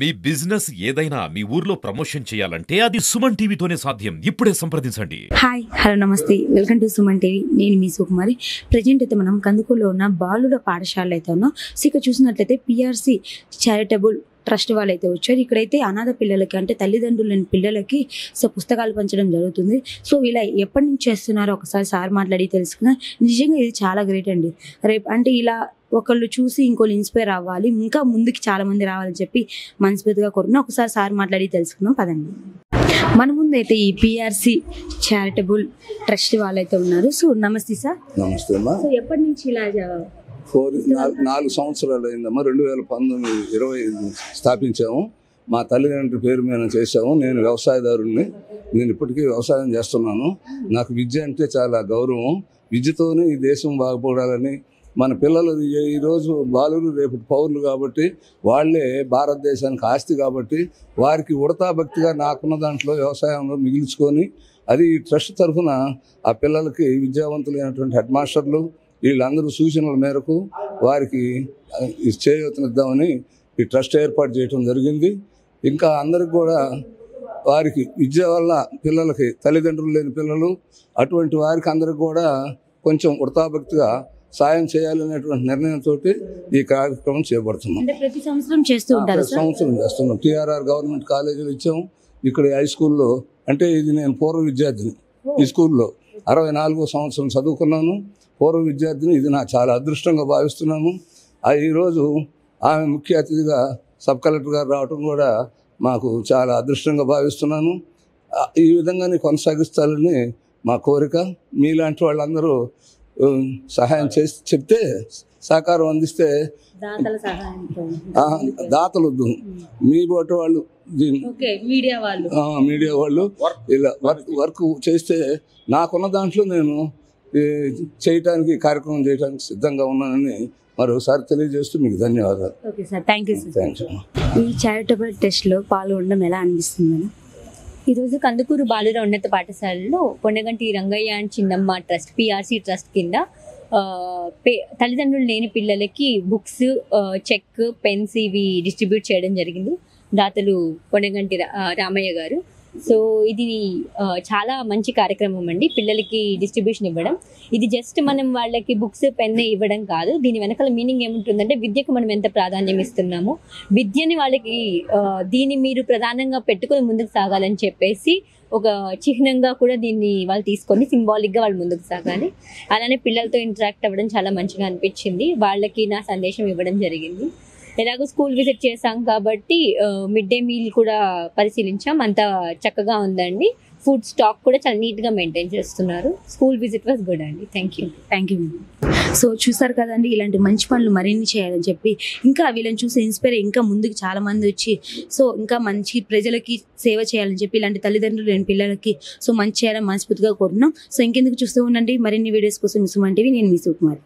మీ business ఏదైనా మీ ఊర్లో promotion చేయాలంటే అది సుమన్ టీవీతోనే సాధ్యం. ఇప్పుడే సంప్రదించండి. హాయ్ హలో నమస్తే, వెల్కమ్ టు సుమన్ టీవీ. నేను మీ సుకుమారి. ప్రజెంట్ అయితే మనం కందుకూరులో ఉన్న బాలుల పాఠశాల అయితే ఉన్నాం. సో ఇక్కడ చూసినట్లయితే పిఆర్సి చారిటబుల్ ట్రస్ట్ వాళ్ళు అయితే వచ్చారు. ఇక్కడైతే అనాథ పిల్లలకి అంటే తల్లిదండ్రులు లేని పిల్లలకి సో పుస్తకాలు పంచడం జరుగుతుంది. సో ఇలా ఎప్పటి నుంచి చేస్తున్నారో ఒకసారి సార్ మాట్లాడి తెలుసుకున్నా. నిజంగా ఇది చాలా గ్రేట్ అండి. రేపు అంటే ఇలా ఒకళ్ళు చూసి ఇంకోళ్ళు ఇన్స్పైర్ అవ్వాలి, ఇంకా ముందుకి చాలా మంది రావాలని చెప్పి మనస్ఫూర్తిగా కోరుకున్నా. ఒకసారి సార్ మాట్లాడి తెలుసుకుందాం పదండి. మన ముందు అయితే ఈ పిఆర్సి చారిటబుల్ ట్రస్ట్ వాళ్ళైతే ఉన్నారు. సో నమస్తే సార్. నమస్తే అమ్మా. సో ఎప్పటి నుంచి ఇలా 4 సంవత్సరాలు అయిందమ్మా. 2019-20 స్థాపించాము. మా తల్లిదండ్రుల పేరు మీద చేసాము. నేను వ్యవసాయదారుడిని. నేను ఇప్పటికీ వ్యవసాయం చేస్తున్నాను. నాకు విద్య అంటే చాలా గౌరవం. విద్యతోనే ఈ దేశం బాగుపడాలని, మన పిల్లలు ఈరోజు బాలురు రేపు పౌరులు కాబట్టి వాళ్ళే భారతదేశానికి ఆస్తి కాబట్టి వారికి ఉడతా భక్తిగా నాకున్న దాంట్లో వ్యవసాయంలో మిగిల్చుకొని అది ఈ ట్రస్ట్ తరఫున ఆ పిల్లలకి విద్యావంతులైనటువంటి హెడ్ మాస్టర్లు వీళ్ళందరూ సూచనల మేరకు వారికి చేయూతనిద్దామని ఈ ట్రస్ట్ ఏర్పాటు చేయడం జరిగింది. ఇంకా అందరికి కూడా వారికి విద్య వల్ల పిల్లలకి తల్లిదండ్రులు లేని పిల్లలు అటువంటి వారికి అందరికి కూడా కొంచెం వృతాభక్తిగా సాయం చేయాలనేటువంటి నిర్ణయంతో ఈ కార్యక్రమం చేపడుతున్నాం. ప్రతి సంవత్సరం చేస్తూ ఉంటారు. ప్రతి సంవత్సరం చేస్తున్నాం. టిఆర్ఆర్ గవర్నమెంట్ కాలేజీలు ఇచ్చాము. ఇక్కడ హై స్కూల్లో అంటే ఇది నేను పూర్వ విద్యార్థిని. ఈ స్కూల్లో 64వ సంవత్సరం చదువుకున్నాను. పూర్వ విద్యార్థిని. ఇది నా చాలా అదృష్టంగా భావిస్తున్నాను. ఈరోజు ఆమె ముఖ్య అతిథిగా సబ్ కలెక్టర్ గారు రావడం కూడా మాకు చాలా అదృష్టంగా భావిస్తున్నాను. ఈ విధంగానే కొనసాగిస్తారని మా కోరిక. మీలాంటి వాళ్ళందరూ సహాయం చేసి చెప్తే సహకారం అందిస్తే దాతలు మీ బోటి వాళ్ళు మీడియా వాళ్ళు ఇలా వర్క్ చేస్తే నాకున్న దాంట్లో నేను చేయటానికి కార్యక్రమం చేయడానికి సిద్ధంగా ఉన్నానని మరోసారి తెలియజేస్తూ మీకు ధన్యవాదాలు. Okay sir, thank you sir. ఈ చారిటబుల్ టెస్ట్లో పాల్గొనడం ఎలా అనిపిస్తుంది? ఈరోజు కందుకూరు బాలుర ఉన్నత పాఠశాలలో పొన్నగంటి రంగయ్య అండ్ చిన్నమ్మ ట్రస్ట్ పిఆర్సి ట్రస్ట్ కింద తల్లిదండ్రులు లేని పిల్లలకి బుక్స్, చెక్, పెన్స్ ఇవి డిస్ట్రిబ్యూట్ చేయడం జరిగింది. దాతలు పొన్నగంటి రామయ్య గారు. సో ఇది చాలా మంచి కార్యక్రమం అండి. పిల్లలకి డిస్ట్రిబ్యూషన్ ఇవ్వడం, ఇది జస్ట్ మనం వాళ్ళకి బుక్స్, పెన్ ఇవ్వడం కాదు. దీని వెనకాల మీనింగ్ ఏముంటుందంటే విద్యకు మనం ఎంత ప్రాధాన్యం ఇస్తున్నామో, విద్యని వాళ్ళకి దీన్ని మీరు ప్రధానంగా పెట్టుకొని ముందుకు సాగాలని చెప్పేసి ఒక చిహ్నంగా కూడా దీన్ని వాళ్ళు తీసుకొని సింబాలిక్గా వాళ్ళు ముందుకు సాగాలి. అలానే పిల్లలతో ఇంటరాక్ట్ అవ్వడం చాలా మంచిగా అనిపించింది. వాళ్ళకి నా సందేశం ఇవ్వడం జరిగింది. ఎలాగో స్కూల్ విజిట్ చేసాం కాబట్టి మిడ్ డే మీల్ కూడా పరిశీలించాం. అంతా చక్కగా ఉందండి. ఫుడ్ స్టాక్ కూడా చాలా నీట్గా మెయింటైన్ చేస్తున్నారు. స్కూల్ విజిట్ వాజ్ గుడ్ అండి. Thank you. సో చూసారు కదండి, ఇలాంటి మంచి పనులు మరిన్ని చేయాలని చెప్పి ఇంకా వీళ్ళని చూసి ఇన్స్పైర్ ఇంకా ముందుకు చాలా మంది వచ్చి సో ఇంకా మంచి ప్రజలకి సేవ చేయాలని చెప్పి ఇలాంటి తల్లిదండ్రులు లేని పిల్లలకి సో మంచి చేయాలని మనస్ఫూర్తిగా కోరుతున్నాం. సో ఇంకెందుకు చూస్తూ ఉండండి మరిన్ని వీడియోస్ కోసం సుమన్ టీవీ. నేను మీ సుకుమారి.